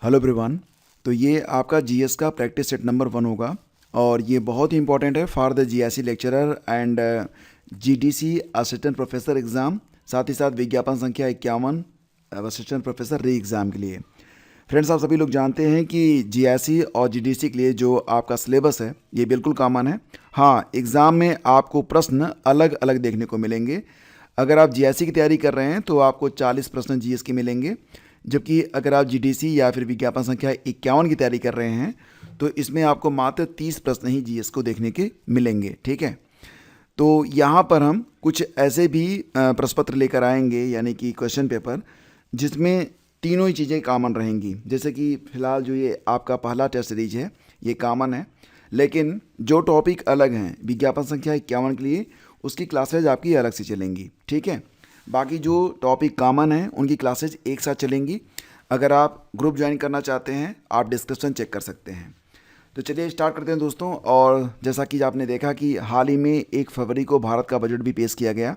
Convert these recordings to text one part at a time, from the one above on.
Hello everyone. तो ये आपका जीएस का प्रैक्टिस सेट नंबर 1 होगा और ये बहुत ही इंपॉर्टेंट है for the GSC lecturer and GDC assistant professor exam, साथ ही साथ विज्ञापन संख्या 51 असिस्टेंट प्रोफेसर री एग्ज़ाम के लिए। फ्रेंड्स, आप सभी लोग जानते हैं कि जीएससी और जीडीसी के लिए जो आपका सिलेबस है ये बिल्कुल कॉमन है। हाँ, एग्ज़ाम में आपको प्रश्न अलग अलग देखने को मिलेंगे। अगर आप जीएससी की तैयारी कर रहे हैं तो आपको 40 प्रश्न जीएस के मिलेंगे, जबकि अगर आप जीडीसी या फिर विज्ञापन संख्या 51 की तैयारी कर रहे हैं तो इसमें आपको मात्र 30 प्रश्न ही जीएस को देखने के मिलेंगे। ठीक है, तो यहाँ पर हम कुछ ऐसे भी प्रश्न पत्र लेकर आएंगे, यानी कि क्वेश्चन पेपर, जिसमें तीनों ही चीज़ें कॉमन रहेंगी। जैसे कि फिलहाल जो ये आपका पहला टेस्ट सीरीज है ये कॉमन है, लेकिन जो टॉपिक अलग हैं विज्ञापन संख्या 51 के लिए उसकी क्लासेज आपकी अलग से चलेंगी। ठीक है, बाकी जो टॉपिक कॉमन है उनकी क्लासेज एक साथ चलेंगी। अगर आप ग्रुप ज्वाइन करना चाहते हैं आप डिस्क्रिप्शन चेक कर सकते हैं। तो चलिए स्टार्ट करते हैं दोस्तों। और जैसा कि आपने देखा कि हाल ही में 1 फरवरी को भारत का बजट भी पेश किया गया,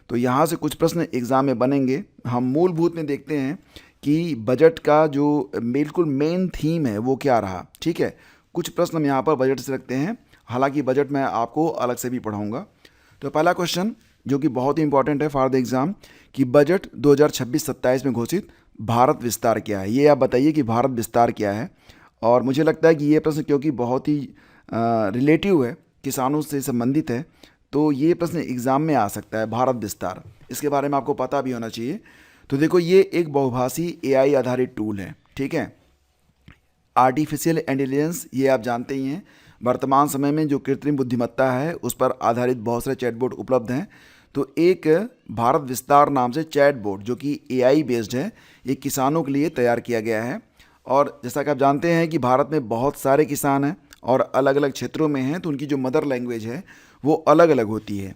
तो यहाँ से कुछ प्रश्न एग्ज़ाम में बनेंगे। हम मूलभूत में देखते हैं कि बजट का जो बिल्कुल मेन थीम है वो क्या रहा। ठीक है, कुछ प्रश्न हम यहाँ पर बजट से रखते हैं, हालांकि बजट मैं आपको अलग से भी पढ़ाऊँगा। तो पहला क्वेश्चन जो कि बहुत ही इंपॉर्टेंट है फॉर द एग्ज़ाम, कि बजट 2026-27 में घोषित भारत विस्तार क्या है। ये आप बताइए कि भारत विस्तार क्या है। और मुझे लगता है कि ये प्रश्न क्योंकि बहुत ही रिलेटिव है, किसानों से संबंधित है, तो ये प्रश्न एग्ज़ाम में आ सकता है। भारत विस्तार, इसके बारे में आपको पता भी होना चाहिए। तो देखो, ये एक बहुभाषी एआई आधारित टूल है। ठीक है, आर्टिफिशियल इंटेलिजेंस, ये आप जानते ही हैं, वर्तमान समय में जो कृत्रिम बुद्धिमत्ता है उस पर आधारित बहुत सारे चैटबॉट उपलब्ध हैं। तो एक भारत विस्तार नाम से चैटबॉट जो कि एआई बेस्ड है, ये किसानों के लिए तैयार किया गया है। और जैसा कि आप जानते हैं कि भारत में बहुत सारे किसान हैं और अलग अलग क्षेत्रों में हैं, तो उनकी जो मदर लैंग्वेज है वो अलग अलग होती है।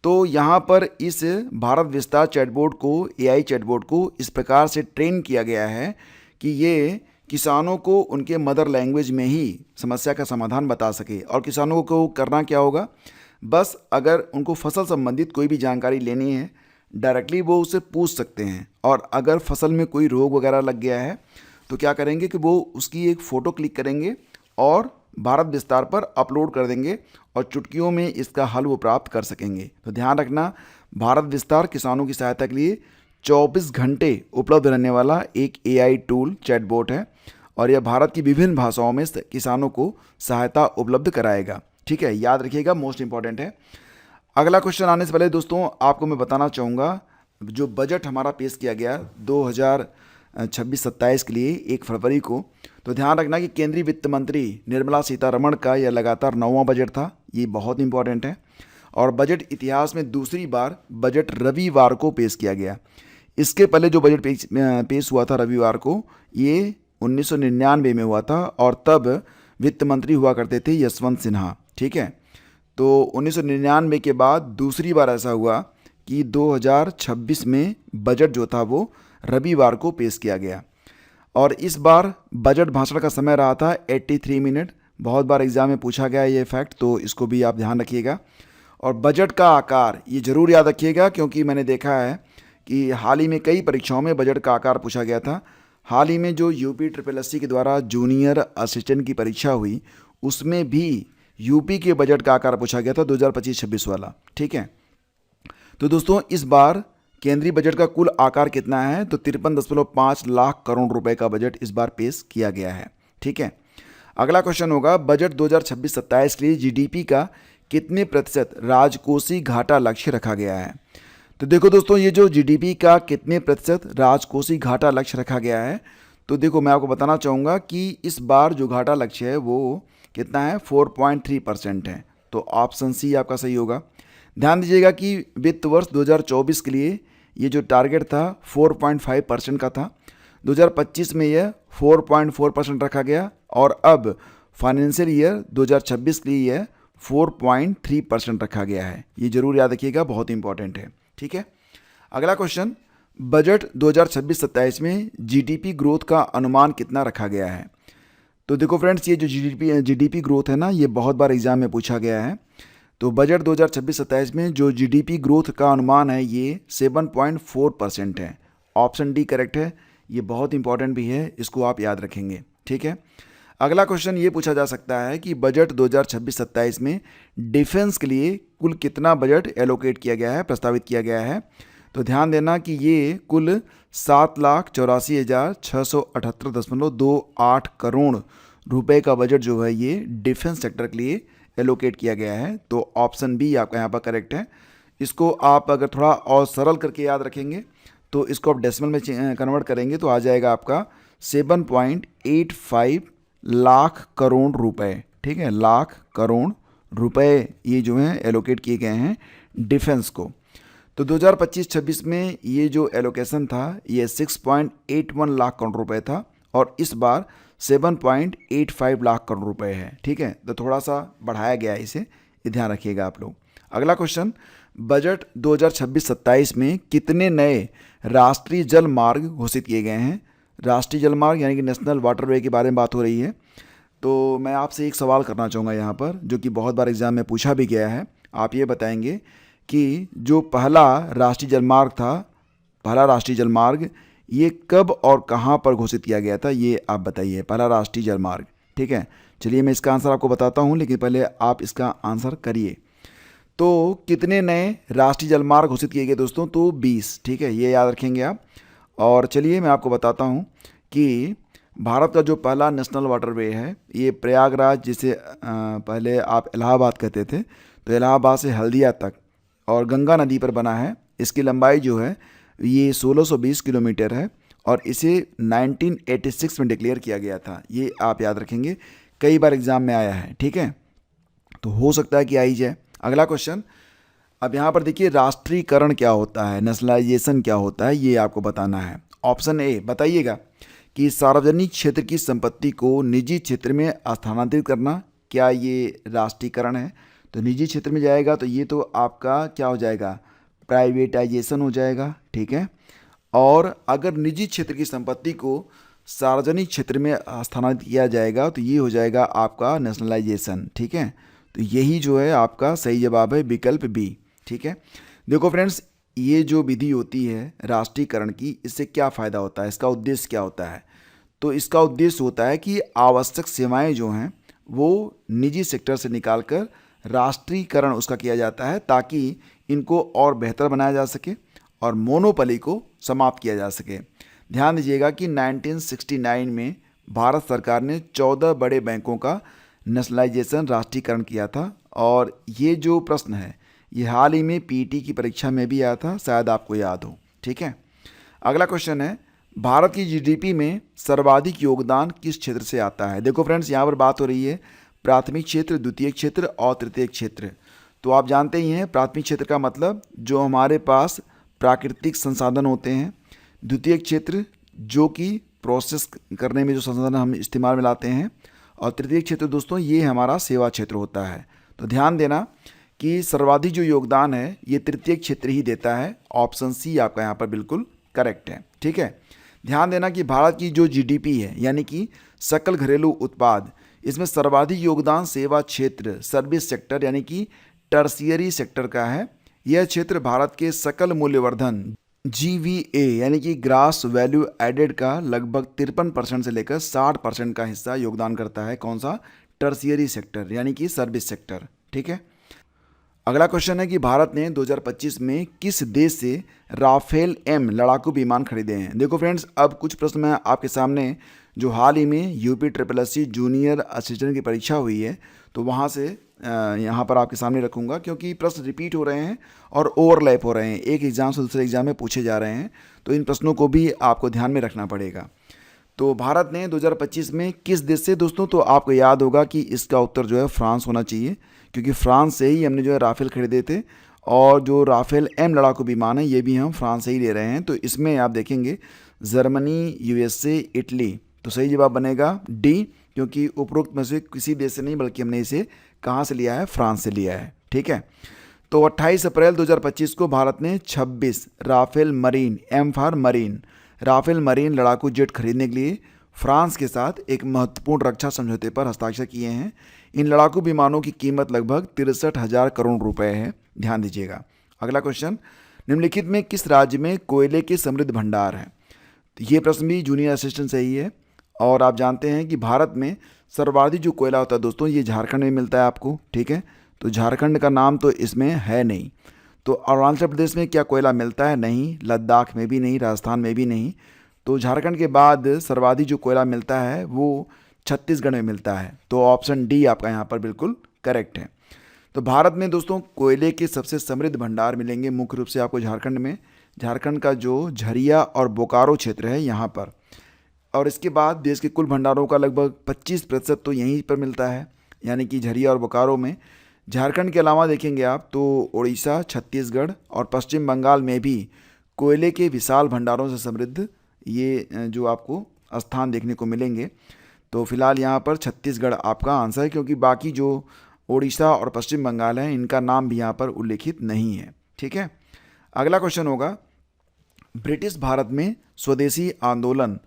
तो यहाँ पर इस भारत विस्तार चैटबॉट को, एआई चैटबॉट को इस प्रकार से ट्रेन किया गया है कि ये किसानों को उनके मदर लैंग्वेज में ही समस्या का समाधान बता सके। और किसानों को करना क्या होगा, बस अगर उनको फसल संबंधित कोई भी जानकारी लेनी है डायरेक्टली वो उससे पूछ सकते हैं। और अगर फसल में कोई रोग वगैरह लग गया है तो क्या करेंगे कि वो उसकी एक फ़ोटो क्लिक करेंगे और भारत विस्तार पर अपलोड कर देंगे और चुटकियों में इसका हल वो प्राप्त कर सकेंगे। तो ध्यान रखना, भारत विस्तार किसानों की सहायता के लिए 24 घंटे उपलब्ध रहने वाला एक एआई टूल चैटबॉट है और यह भारत की विभिन्न भाषाओं में किसानों को सहायता उपलब्ध कराएगा। ठीक है, याद रखिएगा, मोस्ट इंपॉर्टेंट है। अगला क्वेश्चन आने से पहले दोस्तों आपको मैं बताना चाहूँगा, जो बजट हमारा पेश किया गया 2026-27 के लिए 1 फरवरी को, तो ध्यान रखना कि केंद्रीय वित्त मंत्री निर्मला सीतारमण का यह लगातार 9वां बजट था। ये बहुत इंपॉर्टेंट है। और बजट इतिहास में दूसरी बार बजट रविवार को पेश किया गया। इसके पहले जो बजट पेश हुआ था रविवार को, ये 1999 में हुआ था और तब वित्त मंत्री हुआ करते थे यशवंत सिन्हा। ठीक है, तो 1999 के बाद दूसरी बार ऐसा हुआ कि 2026 में बजट जो था वो रविवार को पेश किया गया। और इस बार बजट भाषण का समय रहा था 83 मिनट। बहुत बार एग्जाम में पूछा गया ये फैक्ट, तो इसको भी आप ध्यान रखिएगा। और बजट का आकार ये ज़रूर याद रखिएगा, क्योंकि मैंने देखा है कि हाल ही में कई परीक्षाओं में बजट का आकार पूछा गया था। हाल ही में जो यूपी SSSC के द्वारा जूनियर असिस्टेंट की परीक्षा हुई उसमें भी यूपी के बजट का आकार पूछा गया था 2025-26 वाला। ठीक है, तो दोस्तों इस बार केंद्रीय बजट का कुल आकार कितना है, तो 53.5 लाख करोड़ रुपए का बजट इस बार पेश किया गया है। ठीक है, अगला क्वेश्चन होगा, बजट 2026-27 के लिए जीडीपी का कितने प्रतिशत राजकोषीय घाटा लक्ष्य रखा गया है। तो देखो दोस्तों, ये जो जीडीपी का कितने प्रतिशत राजकोषीय घाटा लक्ष्य रखा गया है, तो देखो मैं आपको बताना चाहूँगा कि इस बार जो घाटा लक्ष्य है वो कितना है, 4.3% है। तो ऑप्शन सी आपका सही होगा। ध्यान दीजिएगा कि वित्त वर्ष 2024 के लिए ये जो टारगेट था 4.5% का था, 2025 में यह 4.4% रखा गया और अब फाइनेंशियल ईयर 2026 के लिए यह 4.3% रखा गया है। ये जरूर याद रखिएगा, बहुत इंपॉर्टेंट है। ठीक है, अगला क्वेश्चन, बजट 2026-27 में जीडीपी ग्रोथ का अनुमान कितना रखा गया है। तो देखो फ्रेंड्स, ये जो जीडीपी ग्रोथ है ना, ये बहुत बार एग्जाम में पूछा गया है। तो बजट 2026-27 में जो जीडीपी ग्रोथ का अनुमान है ये 7.4% है। ऑप्शन डी करेक्ट है। ये बहुत इंपॉर्टेंट भी है, इसको आप याद रखेंगे। ठीक है, अगला क्वेश्चन ये पूछा जा सकता है कि बजट 2026-27 में डिफेंस के लिए कुल कितना बजट एलोकेट किया गया है, प्रस्तावित किया गया है। तो ध्यान देना कि ये कुल 7,84,678.28 करोड़ रुपए का बजट जो है ये डिफेंस सेक्टर के लिए एलोकेट किया गया है। तो ऑप्शन बी आपका यहाँ पर करेक्ट है। इसको आप अगर थोड़ा और सरल करके याद रखेंगे तो इसको आप डेसिमल में कन्वर्ट करेंगे तो आ जाएगा आपका 7.85 लाख करोड़ रुपए। ठीक है, लाख करोड़ रुपए ये जो हैं एलोकेट किए गए हैं डिफेंस को। तो 2025-26 में ये जो एलोकेशन था ये 6.81 लाख करोड़ रुपए था और इस बार 7.85 लाख करोड़ रुपए है। ठीक है, तो थोड़ा सा बढ़ाया गया है इसे, ये ध्यान रखिएगा आप लोग। अगला क्वेश्चन, बजट 2026-27 में कितने नए राष्ट्रीय जल मार्ग घोषित किए गए हैं। राष्ट्रीय जल मार्ग यानी कि नेशनल वाटरवे के बारे में बात हो रही है। तो मैं आपसे एक सवाल करना चाहूँगा यहाँ पर, जो कि बहुत बार एग्जाम में पूछा भी गया है। आप ये बताएंगे कि जो पहला राष्ट्रीय जलमार्ग था, पहला राष्ट्रीय जलमार्ग ये कब और कहाँ पर घोषित किया गया था, ये आप बताइए, पहला राष्ट्रीय जलमार्ग। ठीक है, चलिए मैं इसका आंसर आपको बताता हूँ, लेकिन पहले आप इसका आंसर करिए। तो कितने नए राष्ट्रीय जलमार्ग घोषित किए गए दोस्तों, तो 20। ठीक है, ये याद रखेंगे आप। और चलिए मैं आपको बताता हूँ कि भारत का जो पहला नेशनल वाटरवे है ये प्रयागराज, जिसे पहले आप इलाहाबाद कहते थे, तो इलाहाबाद से हल्दिया तक और गंगा नदी पर बना है। इसकी लंबाई जो है ये 1620 किलोमीटर है और इसे 1986 में डिक्लेयर किया गया था। ये आप याद रखेंगे, कई बार एग्जाम में आया है। ठीक है, तो हो सकता है कि आ ही जाए। अगला क्वेश्चन, अब यहाँ पर देखिए राष्ट्रीयकरण क्या होता है, नेशनलाइजेशन क्या होता है, ये आपको बताना है। ऑप्शन ए बताइएगा कि सार्वजनिक क्षेत्र की संपत्ति को निजी क्षेत्र में स्थानांतरित करना, क्या ये राष्ट्रीयकरण है। तो निजी क्षेत्र में जाएगा तो ये तो आपका क्या हो जाएगा, प्राइवेटाइजेशन हो जाएगा। ठीक है, और अगर निजी क्षेत्र की संपत्ति को सार्वजनिक क्षेत्र में स्थानांतरित किया जाएगा तो ये हो जाएगा आपका नेशनलाइजेशन। ठीक है, तो यही जो है आपका सही जवाब है, विकल्प बी। ठीक है, देखो फ्रेंड्स, ये जो विधि होती है राष्ट्रीयकरण की, इससे क्या फ़ायदा होता है, इसका उद्देश्य क्या होता है। तो इसका उद्देश्य होता है कि आवश्यक सेवाएं जो हैं वो निजी सेक्टर से निकालकर राष्ट्रीयकरण उसका किया जाता है, ताकि इनको और बेहतर बनाया जा सके और मोनोपोली को समाप्त किया जा सके। ध्यान दीजिएगा कि 1969 में भारत सरकार ने 14 बड़े बैंकों का नेशनलाइजेशन, राष्ट्रीयकरण किया था। और ये जो प्रश्न है ये हाल ही में पीटी की परीक्षा में भी आया था, शायद आपको याद हो। ठीक है, अगला क्वेश्चन है, भारत की जीडीपी में सर्वाधिक योगदान किस क्षेत्र से आता है। देखो फ्रेंड्स, यहाँ पर बात हो रही है प्राथमिक क्षेत्र, द्वितीय क्षेत्र और तृतीय क्षेत्र। तो आप जानते ही हैं प्राथमिक क्षेत्र का मतलब जो हमारे पास प्राकृतिक संसाधन होते हैं, द्वितीय क्षेत्र जो कि प्रोसेस करने में जो संसाधन हम इस्तेमाल में लाते हैं, और तृतीय क्षेत्र दोस्तों ये हमारा सेवा क्षेत्र होता है। तो ध्यान देना कि सर्वाधिक जो योगदान है ये तृतीय क्षेत्र ही देता है। ऑप्शन सी आपका यहाँ पर बिल्कुल करेक्ट है। ठीक है, ध्यान देना कि भारत की जो जीडीपी है यानी कि सकल घरेलू उत्पाद, इसमें सर्वाधिक योगदान सेवा क्षेत्र, सर्विस सेक्टर यानी कि टर्शियरी सेक्टर का है। यह क्षेत्र भारत के सकल मूल्यवर्धन GVA यानी कि ग्रास वैल्यू एडेड का लगभग 53% से लेकर 60% का हिस्सा योगदान करता है। कौन सा, टर्शियरी सेक्टर यानी कि सर्विस सेक्टर। ठीक है, अगला क्वेश्चन है कि भारत ने 2025 में किस देश से राफेल M लड़ाकू विमान खरीदे हैं। देखो फ्रेंड्स, अब कुछ प्रश्न मैं आपके सामने जो हाल ही में UPSSC जूनियर असिस्टेंट की परीक्षा हुई है तो वहाँ से यहाँ पर आपके सामने रखूँगा, क्योंकि प्रश्न रिपीट हो रहे हैं और ओवरलैप हो रहे हैं, एक एग्जाम से दूसरे एग्जाम में पूछे जा रहे हैं, तो इन प्रश्नों को भी आपको ध्यान में रखना पड़ेगा। तो भारत ने 2025 में किस देश से, दोस्तों तो आपको याद होगा कि इसका उत्तर जो है फ्रांस होना चाहिए, क्योंकि फ्रांस से ही हमने जो है राफेल खरीदे थे और जो राफेल M लड़ाकू विमान है ये भी हम फ्रांस से ही ले रहे हैं। तो इसमें आप देखेंगे जर्मनी, USA, इटली, तो सही जवाब बनेगा डी, क्योंकि उपरोक्त में से किसी देश से नहीं बल्कि हमने इसे कहाँ से लिया है, फ्रांस से लिया है। ठीक है, तो 28 अप्रैल 2025 को भारत ने 26 Rafale marine, M for marine, Rafale marine लड़ाकू जेट खरीदने के लिए फ्रांस के साथ एक महत्वपूर्ण रक्षा समझौते पर हस्ताक्षर किए हैं। इन लड़ाकू विमानों की कीमत लगभग 63,000 करोड़ रुपए है। ध्यान दीजिएगा। अगला क्वेश्चन, निम्नलिखित में किस राज्य में कोयले के समृद्ध भंडार हैं। तो ये प्रश्न भी जूनियर असिस्टेंट से ही है। और आप जानते हैं कि भारत में सर्वाधिक जो कोयला होता है दोस्तों, ये झारखंड में मिलता है आपको, ठीक है। तो झारखंड का नाम तो इसमें है नहीं। तो अरुणाचल प्रदेश में क्या कोयला मिलता है? नहीं। लद्दाख में भी नहीं, राजस्थान में भी नहीं। तो झारखंड के बाद सर्वाधिक जो कोयला मिलता है वो छत्तीसगढ़ में मिलता है। तो ऑप्शन डी आपका यहाँ पर बिल्कुल करेक्ट है। तो भारत में दोस्तों कोयले के सबसे समृद्ध भंडार मिलेंगे मुख्य रूप से आपको झारखंड में। झारखंड का जो झरिया और बोकारो क्षेत्र है यहाँ पर। और इसके बाद देश के कुल भंडारों का लगभग 25% तो यहीं पर मिलता है, यानी कि झरिया और बोकारो में। झारखंड के अलावा देखेंगे आप तो उड़ीसा, छत्तीसगढ़ और पश्चिम बंगाल में भी कोयले के विशाल भंडारों से समृद्ध ये जो आपको स्थान देखने को मिलेंगे। तो फिलहाल यहाँ पर छत्तीसगढ़ आपका आंसर है, क्योंकि बाकी जो उड़ीसा और पश्चिम बंगाल है इनका नाम भी यहाँ पर उल्लेखित नहीं है, ठीक है। अगला क्वेश्चन होगा, ब्रिटिश भारत में स्वदेशी आंदोलन।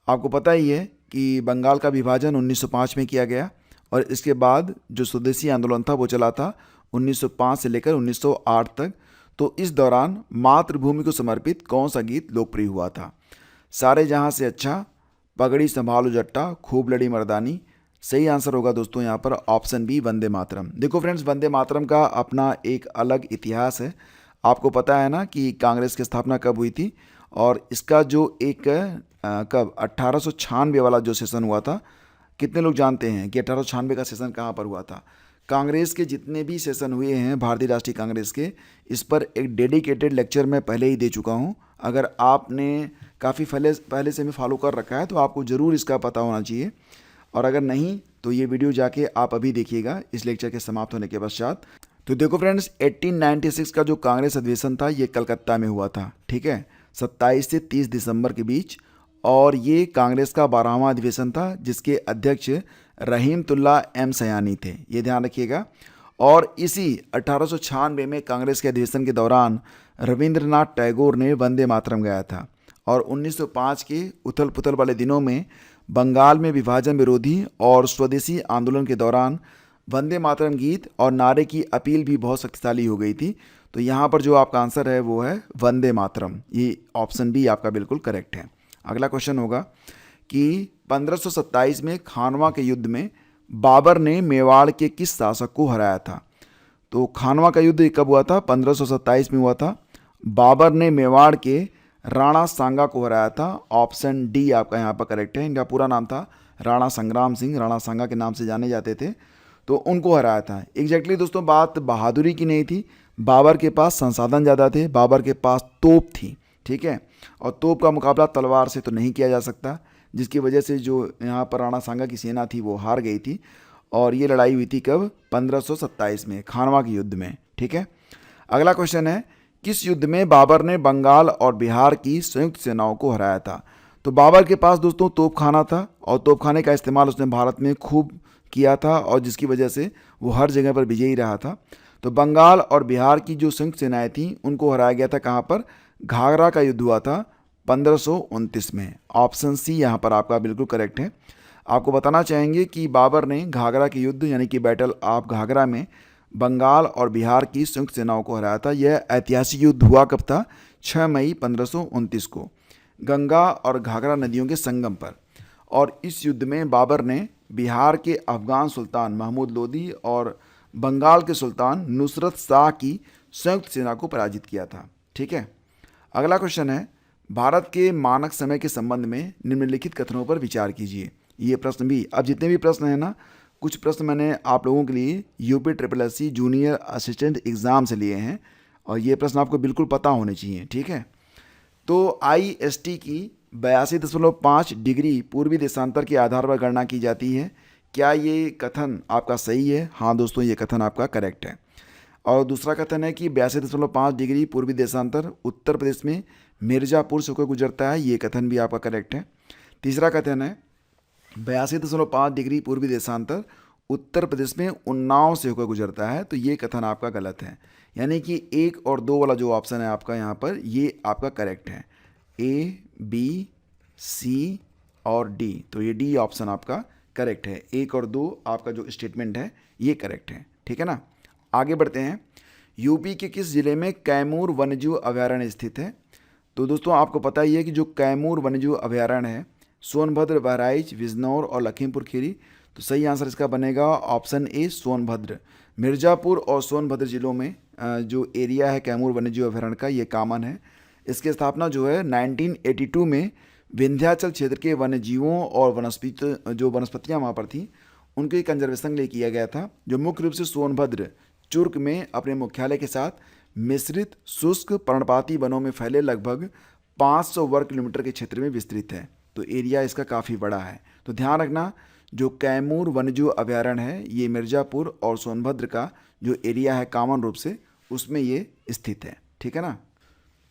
आपको पता ही है कि बंगाल का विभाजन 1905 में किया गया और इसके बाद जो स्वदेशी आंदोलन था वो चला था 1905 से लेकर 1908 तक। तो इस दौरान मातृभूमि को समर्पित कौन सा गीत लोकप्रिय हुआ था? सारे जहां से अच्छा, पगड़ी संभालो जट्टा, खूब लड़ी मर्दानी। सही आंसर होगा दोस्तों यहाँ पर ऑप्शन बी, वंदे मातरम। देखो फ्रेंड्स, वंदे मातरम का अपना एक अलग इतिहास है। आपको पता है ना कि कांग्रेस की स्थापना कब हुई थी, और इसका जो एक कब 1896 वाला जो सेशन हुआ था, कितने लोग जानते हैं कि 1896 का सेशन कहाँ पर हुआ था? कांग्रेस के जितने भी सेशन हुए हैं भारतीय राष्ट्रीय कांग्रेस के, इस पर एक डेडिकेटेड लेक्चर मैं पहले ही दे चुका हूँ। अगर आपने काफ़ी पहले से मैं फॉलो कर रखा है तो आपको ज़रूर इसका पता होना चाहिए, और अगर नहीं तो ये वीडियो जाके आप अभी देखिएगा इस लेक्चर के समाप्त होने के पश्चात। तो देखो फ्रेंड्स, 1896 का जो कांग्रेस अधिवेशन था ये कलकत्ता में हुआ था, ठीक है, 27 से 30 दिसंबर के बीच। और ये कांग्रेस का 12वां अधिवेशन था जिसके अध्यक्ष रहीमतुल्ला एम सयानी थे, ये ध्यान रखिएगा। और इसी 1896 में कांग्रेस के अधिवेशन के दौरान रविंद्रनाथ टैगोर ने वंदे मातरम गाया था। और 1905 के उथल पुथल वाले दिनों में बंगाल में विभाजन विरोधी और स्वदेशी आंदोलन के दौरान वंदे मातरम गीत और नारे की अपील भी बहुत शक्तिशाली हो गई थी। तो यहाँ पर जो आपका आंसर है वो है वंदे मातरम, ये ऑप्शन बी आपका बिल्कुल करेक्ट है। अगला क्वेश्चन होगा कि 1527 में खानवा के युद्ध में बाबर ने मेवाड़ के किस शासक को हराया था? तो खानवा का युद्ध कब हुआ था? 1527 में हुआ था। बाबर ने मेवाड़ के राणा सांगा को हराया था। ऑप्शन डी आपका यहाँ पर करेक्ट है। इनका पूरा नाम था राणा संग्राम सिंह, राणा सांगा के नाम से जाने जाते थे। तो उनको हराया था। एग्जैक्टली दोस्तों बात बहादुरी की नहीं थी, बाबर के पास संसाधन ज़्यादा थे, बाबर के पास तोप थी, ठीक है। और तोप का मुकाबला तलवार से तो नहीं किया जा सकता, जिसकी वजह से जो यहाँ पर राणा सांगा की सेना थी वो हार गई थी। और ये लड़ाई हुई थी कब? 1527 में, खानवा के युद्ध में, ठीक है। अगला क्वेश्चन है, किस युद्ध में बाबर ने बंगाल और बिहार की संयुक्त सेनाओं को हराया था? तो बाबर के पास दोस्तों तोपखाना था और तोपखाने का इस्तेमाल उसने भारत में खूब किया था, और जिसकी वजह से वो हर जगह पर विजयी रहा था। तो बंगाल और बिहार की जो संयुक्त सेनाएं थीं उनको हराया गया था। कहाँ पर? घाघरा का युद्ध हुआ था 1529 में। ऑप्शन सी यहाँ पर आपका बिल्कुल करेक्ट है। आपको बताना चाहेंगे कि बाबर ने घाघरा के युद्ध यानी कि बैटल ऑफ घाघरा में बंगाल और बिहार की संयुक्त सेनाओं को हराया था। यह ऐतिहासिक युद्ध हुआ कब था? 6 मई 1529 को, गंगा और घाघरा नदियों के संगम पर। और इस युद्ध में बाबर ने बिहार के अफगान सुल्तान महमूद लोदी और बंगाल के सुल्तान नुसरत शाह की संयुक्त सेना को पराजित किया था, ठीक है। अगला क्वेश्चन है, भारत के मानक समय के संबंध में निम्नलिखित कथनों पर विचार कीजिए। ये प्रश्न भी, अब जितने भी प्रश्न हैं ना, कुछ प्रश्न मैंने आप लोगों के लिए UP SSSC junior assistant exam से लिए हैं, और ये प्रश्न आपको बिल्कुल पता होने चाहिए, ठीक है। तो IST की 82.5 डिग्री पूर्वी देशांतर के आधार पर गणना की जाती है। क्या ये कथन आपका सही है? हाँ दोस्तों, ये कथन आपका करेक्ट है। और दूसरा कथन है कि 82.5 डिग्री पूर्वी देशांतर उत्तर प्रदेश में मिर्ज़ापुर से होकर गुजरता है। ये कथन भी आपका करेक्ट है। तीसरा कथन है 82.5 डिग्री पूर्वी देशांतर उत्तर प्रदेश में उन्नाव से होकर गुजरता है। तो ये कथन आपका गलत है, यानी कि 1 और 2 वाला जो ऑप्शन है आपका यहाँ पर, ये आपका करेक्ट है। A, B, C और D, तो ये D ऑप्शन आपका करेक्ट है। 1 और 2 आपका जो स्टेटमेंट है ये करेक्ट है, ठीक है ना। आगे बढ़ते हैं। यूपी के किस जिले में कैमूर वन्यजीव अभयारण्य स्थित है? तो दोस्तों आपको पता ही है कि जो कैमूर वन्यजीव अभयारण्य है सोनभद्र, बहराइच, बिजनौर और लखीमपुर खीरी, तो सही आंसर इसका बनेगा ऑप्शन ए सोनभद्र। मिर्ज़ापुर और सोनभद्र जिलों में जो एरिया है कैमूर वन्यजीव अभयारण्य का, ये कॉमन है। इसकी स्थापना जो है 1982 में विंध्याचल क्षेत्र के वन्यजीवों और वनस्पतियाँ वहाँ पर थी उनके कंजर्वेशन के लिए किया गया था, जो मुख्य रूप से सोनभद्र चुर्क में अपने मुख्यालय के साथ मिश्रित शुष्क पर्णपाती वनों में फैले लगभग 500 वर्ग किलोमीटर के क्षेत्र में विस्तृत है। तो एरिया इसका काफ़ी बड़ा है। तो ध्यान रखना, जो कैमूर वन्यजीव अभयारण्य है ये मिर्ज़ापुर और सोनभद्र का जो एरिया है कॉमन रूप से उसमें ये स्थित है। ठीक है ना।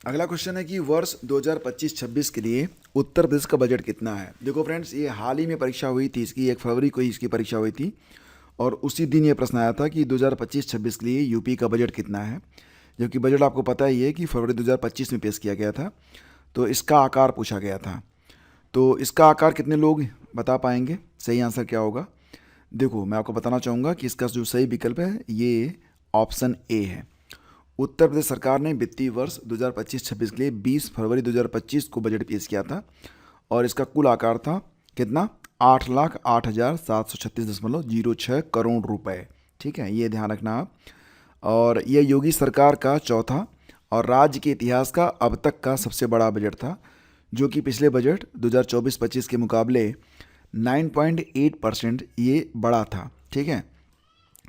अगला क्वेश्चन है कि वर्ष 2025-26 के लिए उत्तर प्रदेश का बजट कितना है। देखो फ्रेंड्स, ये हाल ही में परीक्षा हुई थी, इसकी 1 फरवरी को ही इसकी परीक्षा हुई थी और उसी दिन ये प्रश्न आया था कि 2025-26 के लिए यूपी का बजट कितना है। जबकि बजट आपको पता ही है कि फरवरी 2025 में पेश किया गया था। तो इसका आकार पूछा गया था। तो इसका आकार कितने लोग बता पाएंगे, सही आंसर क्या होगा। देखो मैं आपको बताना चाहूँगा कि इसका जो सही विकल्प है ये ऑप्शन ए है। उत्तर प्रदेश सरकार ने वित्तीय वर्ष 2025-26 के लिए 20 फरवरी 2025 को बजट पेश किया था और इसका कुल आकार था कितना, 8,08,736.06 करोड़ रुपए। ठीक है, ये ध्यान रखना आप। और यह योगी सरकार का चौथा और राज्य के इतिहास का अब तक का सबसे बड़ा बजट था, जो कि पिछले बजट 2024-25 के मुकाबले 9.8% ये बड़ा था। ठीक है,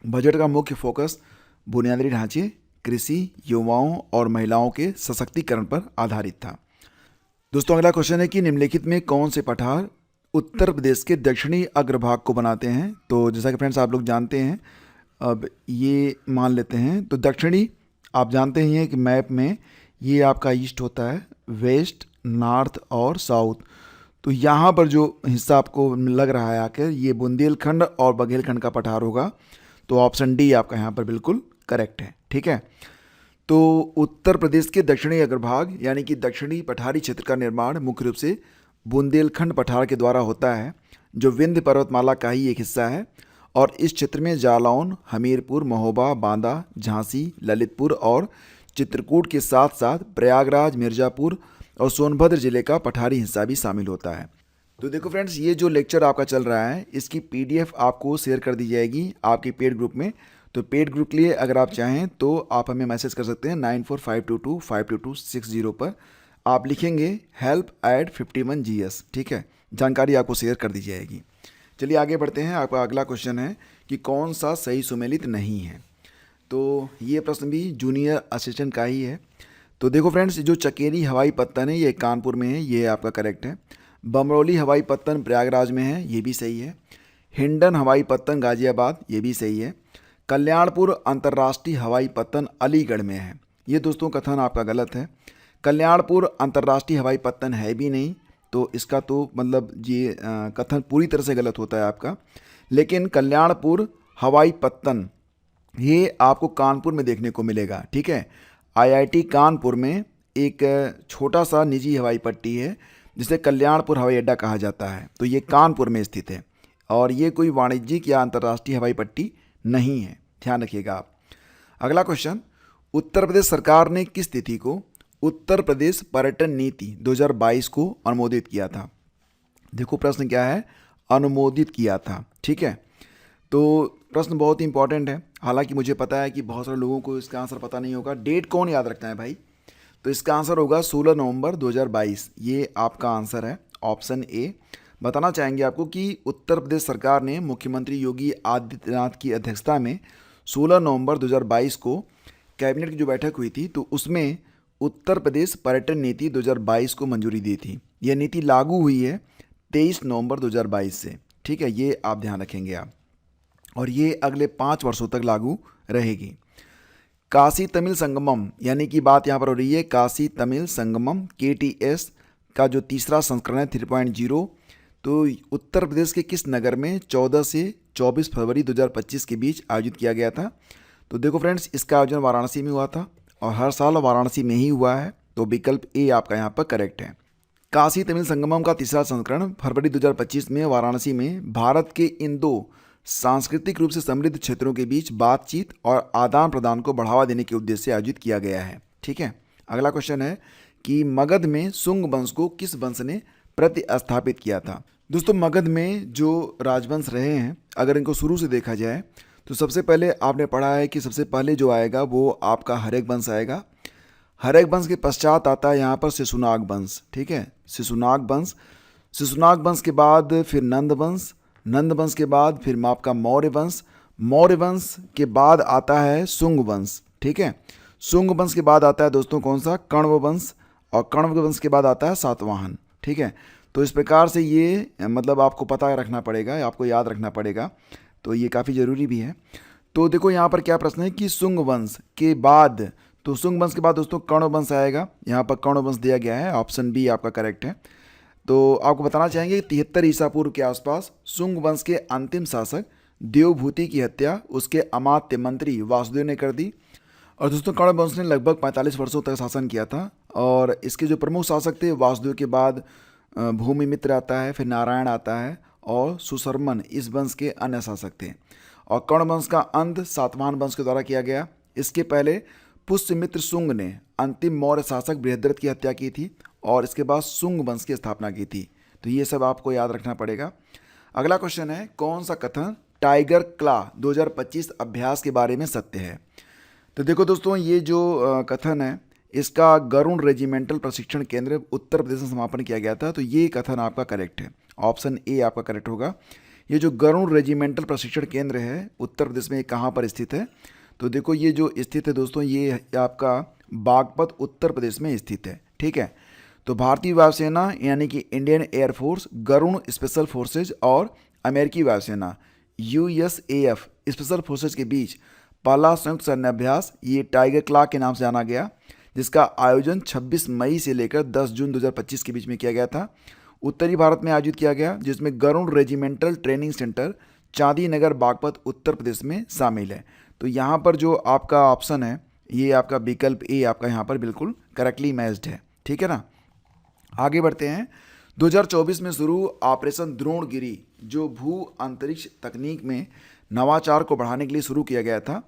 बजट का मुख्य फोकस बुनियादी ढांचे, कृषि, युवाओं और महिलाओं के सशक्तिकरण पर आधारित था। दोस्तों अगला क्वेश्चन है कि निम्नलिखित में कौन से पठार उत्तर प्रदेश के दक्षिणी अग्रभाग को बनाते हैं। तो जैसा कि फ्रेंड्स आप लोग जानते हैं, अब ये मान लेते हैं तो दक्षिणी आप जानते ही हैं कि मैप में ये आपका ईस्ट होता है, वेस्ट, नॉर्थ और साउथ। तो यहाँ पर जो हिस्सा आपको लग रहा है आकर ये बुंदेलखंड और बघेलखंड का पठार होगा। तो ऑप्शन डी आपका यहाँ पर बिल्कुल करेक्ट है। ठीक है, तो उत्तर प्रदेश के दक्षिणी अग्रभाग यानी कि दक्षिणी पठारी क्षेत्र का निर्माण मुख्य रूप से बुंदेलखंड पठार के द्वारा होता है, जो विंध्य पर्वतमाला का ही एक हिस्सा है। और इस क्षेत्र में जालौन, हमीरपुर, महोबा, बांदा, झांसी, ललितपुर और चित्रकूट के साथ साथ प्रयागराज, मिर्ज़ापुर और सोनभद्र जिले का पठारी हिस्सा भी शामिल होता है। तो देखो फ्रेंड्स, ये जो लेक्चर आपका चल रहा है इसकी PDF आपको शेयर कर दी जाएगी आपके पेड ग्रुप में। तो पेड ग्रुप के लिए अगर आप चाहें तो आप हमें मैसेज कर सकते हैं 9452252260 पर। आप लिखेंगे help@51GS। ठीक है, जानकारी आपको शेयर कर दी जाएगी। चलिए आगे बढ़ते हैं। आपका अगला क्वेश्चन है कि कौन सा सही सुमेलित नहीं है। तो ये प्रश्न भी जूनियर असिस्टेंट का ही है। तो देखो फ्रेंड्स, जो चकेरी हवाई पत्तन है ये कानपुर में है, ये आपका करेक्ट है। बमरौली हवाई पत्तन प्रयागराज में है, ये भी सही है। हिंडन हवाई पत्तन गाजियाबाद, ये भी सही है। कल्याणपुर अंतर्राष्ट्रीय हवाई पत्तन अलीगढ़ में है। ये दोस्तों कथन आपका गलत है। कल्याणपुर अंतर्राष्ट्रीय हवाई पत्तन है भी नहीं, तो इसका तो मतलब ये कथन पूरी तरह से गलत होता है आपका। लेकिन कल्याणपुर हवाई पत्तन ये आपको कानपुर में देखने को मिलेगा। ठीक है, IIT कानपुर में एक छोटा सा निजी हवाई पट्टी है जिसे कल्याणपुर हवाई अड्डा कहा जाता है। तो ये कानपुर में स्थित है और ये कोई वाणिज्यिक या अंतर्राष्ट्रीय हवाई पट्टी नहीं है, ध्यान रखिएगा आप। अगला क्वेश्चन, उत्तर प्रदेश सरकार ने किस तिथि को उत्तर प्रदेश पर्यटन नीति 2022 को अनुमोदित किया था। देखो प्रश्न क्या है, अनुमोदित किया था। ठीक है, तो प्रश्न बहुत ही इंपॉर्टेंट है। हालांकि मुझे पता है कि बहुत सारे लोगों को इसका आंसर पता नहीं होगा। डेट कौन याद रखता है भाई, तो इसका आंसर होगा 16 नवंबर 2022। ये आपका आंसर है, ऑप्शन ए। बताना चाहेंगे आपको कि उत्तर प्रदेश सरकार ने मुख्यमंत्री योगी आदित्यनाथ की अध्यक्षता में 16 नवंबर 2022 को कैबिनेट की जो बैठक हुई थी तो उसमें उत्तर प्रदेश पर्यटन नीति 2022 को मंजूरी दी थी। यह नीति लागू हुई है 23 नवंबर 2022 से। ठीक है, ये आप ध्यान रखेंगे आप, और ये अगले 5 वर्षों तक लागू रहेगी। काशी तमिल संगमम यानी कि बात यहाँ पर हो रही है काशी तमिल संगमम KTS का जो तीसरा संस्करण है 3.0, तो उत्तर प्रदेश के किस नगर में 14 से 24 फरवरी 2025 के बीच आयोजित किया गया था। तो देखो फ्रेंड्स, इसका आयोजन वाराणसी में हुआ था और हर साल वाराणसी में ही हुआ है। तो विकल्प ए आपका यहाँ पर करेक्ट है। काशी तमिल संगमम का तीसरा संस्करण फरवरी 2025 में वाराणसी में भारत के इन दो सांस्कृतिक रूप से समृद्ध क्षेत्रों के बीच बातचीत और आदान प्रदान को बढ़ावा देने के उद्देश्य से आयोजित किया गया है। ठीक है, अगला क्वेश्चन है कि मगध में सुंग वंश को किस वंश ने प्रतिस्थापित किया था। दोस्तों मगध में जो राजवंश रहे हैं, अगर इनको शुरू से देखा जाए तो सबसे पहले आपने पढ़ा है कि सबसे पहले जो आएगा वो आपका हर्यक वंश आएगा। हर्यक वंश के पश्चात आता है यहाँ पर शिशुनाग वंश, ठीक है, शिशुनाग वंश। शिशुनाग वंश के बाद फिर नंद वंश, नंद वंश के बाद फिर आपका मौर्य वंश, मौर्य वंश के बाद आता है शुंग वंश, ठीक है। शुंग वंश के बाद आता है दोस्तों कौन सा, कण्व वंश, और कण्व वंश के बाद आता है सातवाहन, ठीक है। तो इस प्रकार से ये मतलब आपको पता रखना पड़ेगा, आपको याद रखना पड़ेगा, तो ये काफ़ी ज़रूरी भी है। तो देखो यहाँ पर क्या प्रश्न है कि शुंग वंश के बाद, तो शुंग वंश के बाद दोस्तों कण्व वंश आएगा, यहाँ पर कण्व वंश दिया गया है, ऑप्शन बी आपका करेक्ट है। तो आपको बताना चाहेंगे 73 ईसा पूर्व के आसपास शुंग वंश के अंतिम शासक देवभूति की हत्या उसके अमात्य मंत्री वासुदेव ने कर दी। और दोस्तों कण्व वंश ने लगभग 45 वर्षों तक शासन किया था, और इसके जो प्रमुख शासक थे वासुदेव के बाद भूमिमित्र आता है, फिर नारायण आता है, और सुशर्मन इस वंश के अन्य शासक थे। और कण्व वंश का अंत सातवाहन वंश के द्वारा किया गया। इसके पहले पुष्यमित्र शुंग ने अंतिम मौर्य शासक बृहद्रथ की हत्या की थी, और इसके बाद शुंग वंश की स्थापना की थी। तो ये सब आपको याद रखना पड़ेगा। अगला क्वेश्चन है, कौन सा कथन टाइगर क्ला 2025 अभ्यास के बारे में सत्य है। तो देखो दोस्तों ये जो कथन है इसका गरुण रेजिमेंटल प्रशिक्षण केंद्र उत्तर प्रदेश में समापन किया गया था। तो ये कथन आपका करेक्ट है, ऑप्शन ए आपका करेक्ट होगा। ये जो गरुण रेजिमेंटल प्रशिक्षण केंद्र है उत्तर प्रदेश में कहाँ पर स्थित है, तो देखो ये जो स्थित है दोस्तों ये आपका बागपत उत्तर प्रदेश में स्थित है, ठीक है। तो भारतीय वायुसेना यानी कि Indian air force, Garud special forces और अमेरिकी वायुसेना USAF स्पेशल फोर्सेज के बीच पहला संयुक्त सैन्य अभ्यास ये टाइगर क्ला के नाम से जाना गया, जिसका आयोजन 26 मई से लेकर 10 जून 2025 के बीच में किया गया था। उत्तरी भारत में आयोजित किया गया, जिसमें गरुण रेजिमेंटल ट्रेनिंग सेंटर चांदी नगर बागपत उत्तर प्रदेश में शामिल है। तो यहाँ पर जो आपका ऑप्शन है ये आपका विकल्प ए आपका यहाँ पर बिल्कुल करेक्टली मैच्ड है, ठीक है ना। आगे बढ़ते हैं। 2024 में शुरू ऑपरेशन द्रोणगिरी जो भू अंतरिक्ष तकनीक में नवाचार को बढ़ाने के लिए शुरू किया गया था,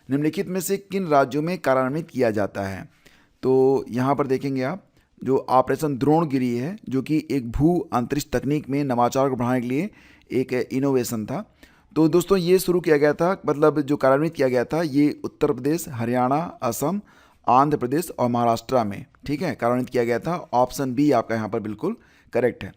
निम्नलिखित में से किन राज्यों में कार्यान्वित किया जाता है। तो यहाँ पर देखेंगे आप जो ऑपरेशन द्रोणगिरी है जो कि एक भू अंतरिक्ष तकनीक में नवाचार को बढ़ाने के लिए एक इनोवेशन था। तो दोस्तों ये शुरू किया गया था, मतलब जो कार्यान्वित किया गया था ये उत्तर प्रदेश, हरियाणा, असम, आंध्र प्रदेश और महाराष्ट्र में, ठीक है, कार्यान्वित किया गया था। ऑप्शन बी आपका यहाँ पर बिल्कुल करेक्ट है।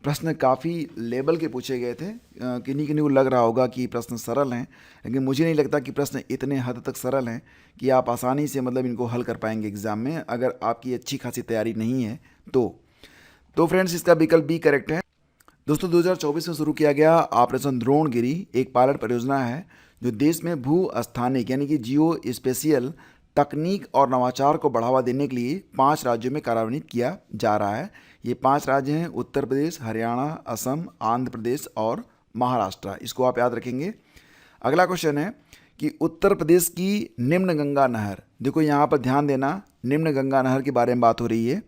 प्रश्न काफ़ी लेवल के पूछे गए थे, किन्हीं किन्हीं को लग रहा होगा कि प्रश्न सरल हैं, लेकिन मुझे नहीं लगता कि प्रश्न इतने हद तक सरल हैं कि आप आसानी से मतलब इनको हल कर पाएंगे एग्जाम में, अगर आपकी अच्छी खासी तैयारी नहीं है तो फ्रेंड्स इसका विकल्प बी करेक्ट है। दोस्तों 2024 में शुरू किया गया ऑपरेशन द्रोणगिरी एक पायलट परियोजना है जो देश में भू स्थानिक यानी कि जियो स्पेशियल तकनीक और नवाचार को बढ़ावा देने के लिए 5 राज्यों में कार्यान्वित किया जा रहा है। ये 5 राज्य हैं उत्तर प्रदेश, हरियाणा, असम, आंध्र प्रदेश और महाराष्ट्र। इसको आप याद रखेंगे। अगला क्वेश्चन है कि उत्तर प्रदेश की निम्न गंगा नहर, देखो यहाँ पर ध्यान देना, निम्न गंगा नहर के बारे में बात हो रही है।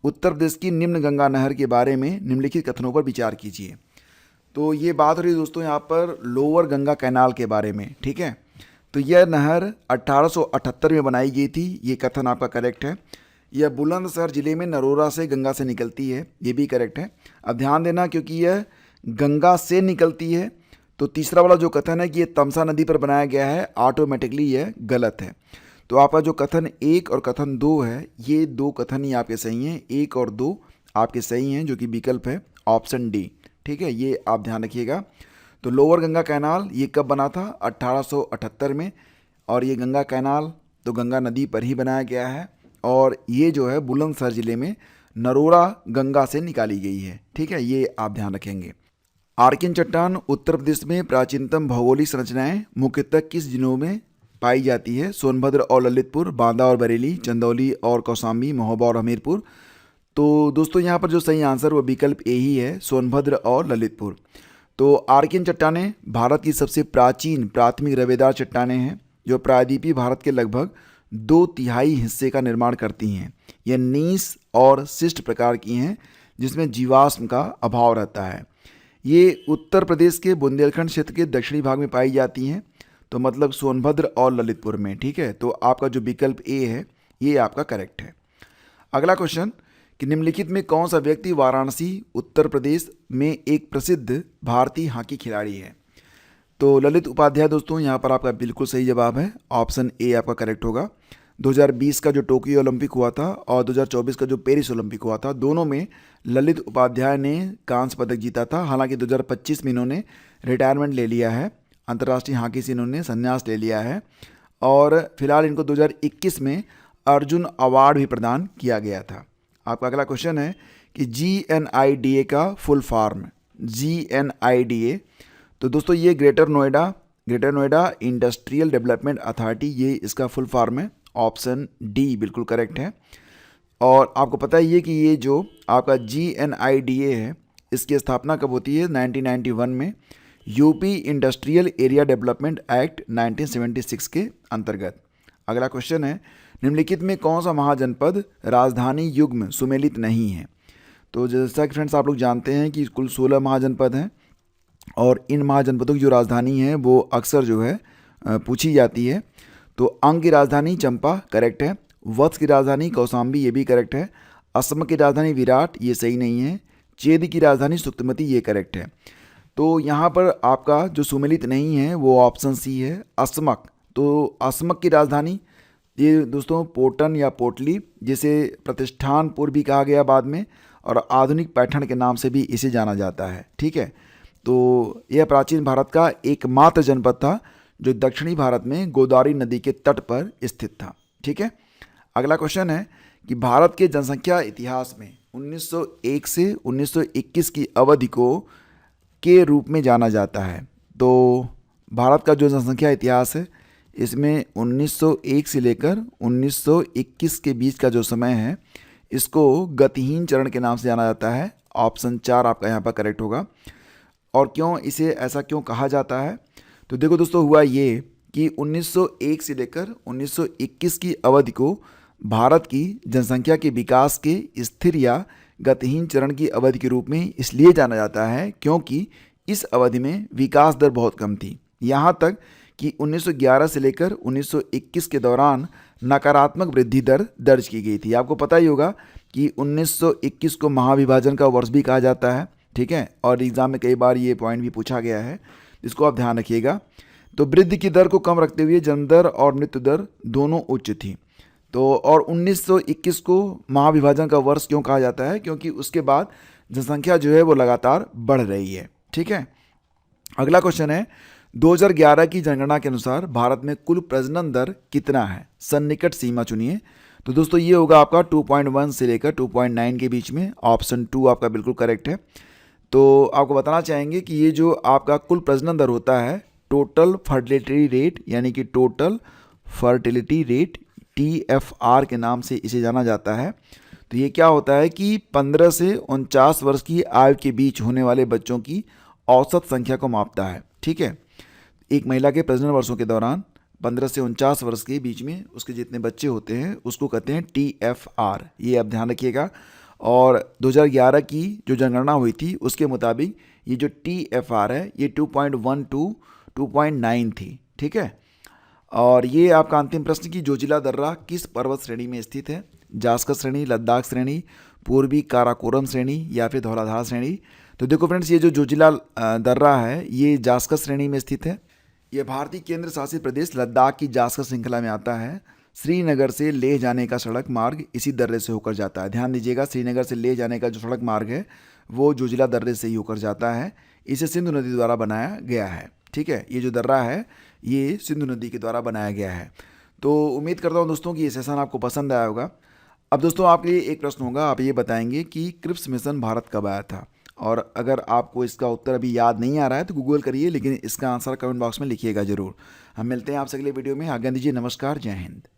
उत्तर प्रदेश की निम्न गंगा नहर के बारे में निम्नलिखित कथनों पर विचार कीजिए। तो ये बात हो रही है दोस्तों यहाँ पर लोअर गंगा कैनाल के बारे में, ठीक है। तो यह नहर 1878 में बनाई गई थी, ये कथन आपका करेक्ट है। यह बुलंदशहर जिले में नरोरा से गंगा से निकलती है, ये भी करेक्ट है। अब ध्यान देना क्योंकि यह गंगा से निकलती है, तो तीसरा वाला जो कथन है कि यह तमसा नदी पर बनाया गया है, ऑटोमेटिकली यह गलत है। तो आपका जो कथन 1 और कथन 2 है, ये 2 कथन ही आपके सही हैं, 1 और 2 आपके सही हैं, जो कि विकल्प है ऑप्शन डी, ठीक है, ये आप ध्यान रखिएगा। तो लोअर गंगा कैनाल ये कब बना था, 1878 में, और ये गंगा कैनाल तो गंगा नदी पर ही बनाया गया है, और ये जो है बुलंदशहर जिले में नरोरा गंगा से निकाली गई है, ठीक है, ये आप ध्यान रखेंगे। आर्किन चट्टान उत्तर प्रदेश में प्राचीनतम भौगोलिक संरचनाएं मुख्यतः किस जिलों में पाई जाती है, सोनभद्र और ललितपुर, बांदा और बरेली, चंदौली और कौशाम्बी, महोबा और हमीरपुर। तो दोस्तों यहाँ पर जो सही आंसर वो विकल्प ए ही है, सोनभद्र और ललितपुर। तो आर्किन चट्टानें भारत की सबसे प्राचीन प्राथमिक रवेदार चट्टानें हैं जो प्रायद्वीपीय भारत के लगभग 2/3 हिस्से का निर्माण करती हैं। यह नीस और शिष्ट प्रकार की हैं जिसमें जीवाश्म का अभाव रहता है। ये उत्तर प्रदेश के बुंदेलखंड क्षेत्र के दक्षिणी भाग में पाई जाती हैं, तो मतलब सोनभद्र और ललितपुर में, ठीक है। तो आपका जो विकल्प ए है ये आपका करेक्ट है। अगला क्वेश्चन कि निम्नलिखित में कौन सा व्यक्ति वाराणसी उत्तर प्रदेश में एक प्रसिद्ध भारतीय हॉकी खिलाड़ी है? तो ललित उपाध्याय दोस्तों यहाँ पर आपका बिल्कुल सही जवाब है, ऑप्शन ए आपका करेक्ट होगा। 2020 का जो टोक्यो ओलंपिक हुआ था और 2024 का जो पेरिस ओलंपिक हुआ था, दोनों में ललित उपाध्याय ने कांस्य पदक जीता था। हालांकि 2025 में इन्होंने रिटायरमेंट ले लिया है, अंतर्राष्ट्रीय हॉकी से इन्होंने संन्यास ले लिया है और फिलहाल इनको 2021 में अर्जुन अवार्ड भी प्रदान किया गया था। आपका अगला क्वेश्चन है कि GNIDA का फुल फॉर्म, GNIDA, तो दोस्तों ये greater Noida industrial development authority, ये इसका फुल फॉर्म है। ऑप्शन डी बिल्कुल करेक्ट है। और आपको पता ही है कि ये जो आपका GNIDA है, इसकी स्थापना कब होती है? 1991 में UP industrial area development act 1976 के अंतर्गत। अगला क्वेश्चन है निम्नलिखित में कौन सा महाजनपद राजधानी युग्म सुमेलित नहीं है? तो जैसा कि फ्रेंड्स आप लोग जानते हैं कि कुल 16 महाजनपद हैं और इन महाजनपदों की जो राजधानी है वो अक्सर जो है पूछी जाती है। तो अंग की राजधानी चंपा करेक्ट है, वत्स की राजधानी कौशाम्बी ये भी करेक्ट है, असम की राजधानी विराट ये सही नहीं है, चेद की राजधानी सुक्तमती ये करेक्ट है। तो यहाँ पर आपका जो सुमेलित नहीं है वो ऑप्शन सी है, असमक। तो असमक की राजधानी ये दोस्तों पोटन या पोटली, जिसे प्रतिष्ठानपुर भी कहा गया बाद में, और आधुनिक पैठण के नाम से भी इसे जाना जाता है। ठीक है, तो यह प्राचीन भारत का एकमात्र जनपद था जो दक्षिणी भारत में गोदावरी नदी के तट पर स्थित था। ठीक है, अगला क्वेश्चन है कि भारत के जनसंख्या इतिहास में 1901 से 1921 की अवधि को के रूप में जाना जाता है। तो भारत का जो जनसंख्या इतिहास है इसमें 1901 से लेकर 1921 के बीच का जो समय है इसको गतिहीन चरण के नाम से जाना जाता है। ऑप्शन 4 आपका यहाँ पर करेक्ट होगा। और क्यों इसे ऐसा क्यों कहा जाता है? तो देखो दोस्तों, हुआ ये कि 1901 से लेकर 1921 की अवधि को भारत की जनसंख्या के विकास के स्थिर या गतिहीन चरण की अवधि के रूप में इसलिए जाना जाता है क्योंकि इस अवधि में विकास दर बहुत कम थी। यहाँ तक कि 1911 से लेकर 1921 के दौरान नकारात्मक वृद्धि दर दर्ज की गई थी। आपको पता ही होगा कि 1921 को महाविभाजन का वर्ष भी कहा जाता है। ठीक है, और एग्जाम में कई बार ये पॉइंट भी पूछा गया है, इसको आप ध्यान रखिएगा। तो वृद्धि की दर को कम रखते हुए जन्म दर और मृत्यु दर दोनों उच्च थी। तो और 1921 को महाविभाजन का वर्ष क्यों कहा जाता है? क्योंकि उसके बाद जनसंख्या जो है वो लगातार बढ़ रही है। ठीक है, अगला क्वेश्चन है 2011 की जनगणना के अनुसार भारत में कुल प्रजनन दर कितना है? सन्निकट सीमा चुनिए। तो दोस्तों ये होगा आपका 2.1 से लेकर 2.9 के बीच में। ऑप्शन 2 आपका बिल्कुल करेक्ट है। तो आपको बताना चाहेंगे कि ये जो आपका कुल प्रजनन दर होता है, टोटल फर्टिलिटी रेट, यानी कि टोटल फर्टिलिटी रेट TFR के नाम से इसे जाना जाता है। तो ये क्या होता है कि 15 से 49 वर्ष की आयु के बीच होने वाले बच्चों की औसत संख्या को मापता है। ठीक है, एक महिला के प्रजनन वर्षों के दौरान 15 से 49 वर्ष के बीच में उसके जितने बच्चे होते हैं उसको कहते हैं TFR। ये आप ध्यान रखिएगा। और 2011 की जो जनगणना हुई थी उसके मुताबिक ये जो TFR है ये 2.1 to 2.9 थी। ठीक है, और ये आपका अंतिम प्रश्न की जोजिला दर्रा किस पर्वत श्रेणी में स्थित है? जास्कर श्रेणी, लद्दाख श्रेणी, पूर्वी काराकोरम श्रेणी या फिर धौलाधार श्रेणी? तो देखो फ्रेंड्स, ये जो जोजिला दर्रा है ये जास्कर श्रेणी में स्थित है। यह भारतीय केंद्र शासित प्रदेश लद्दाख की जास्कर श्रृंखला में आता है। श्रीनगर से लेह जाने का सड़क मार्ग इसी दर्रे से होकर जाता है। ध्यान दीजिएगा, श्रीनगर से लेह जाने का जो सड़क मार्ग है वो जोजिला दर्रे से ही होकर जाता है। इसे सिंधु नदी द्वारा बनाया गया है। ठीक है, ये जो दर्रा है ये सिंधु नदी के द्वारा बनाया गया है। तो उम्मीद करता हूँ दोस्तों कि ये सेशन आपको पसंद आया होगा। अब दोस्तों आपके लिए एक प्रश्न होगा, आप ये बताएंगे कि क्रिप्स मिशन भारत कब आया था? और अगर आपको इसका उत्तर अभी याद नहीं आ रहा है तो गूगल करिए, लेकिन इसका आंसर कमेंट बॉक्स में लिखिएगा ज़रूर। हम मिलते हैं आपसे अगले वीडियो में। आज्ञा दीजिए, नमस्कार, जय हिंद।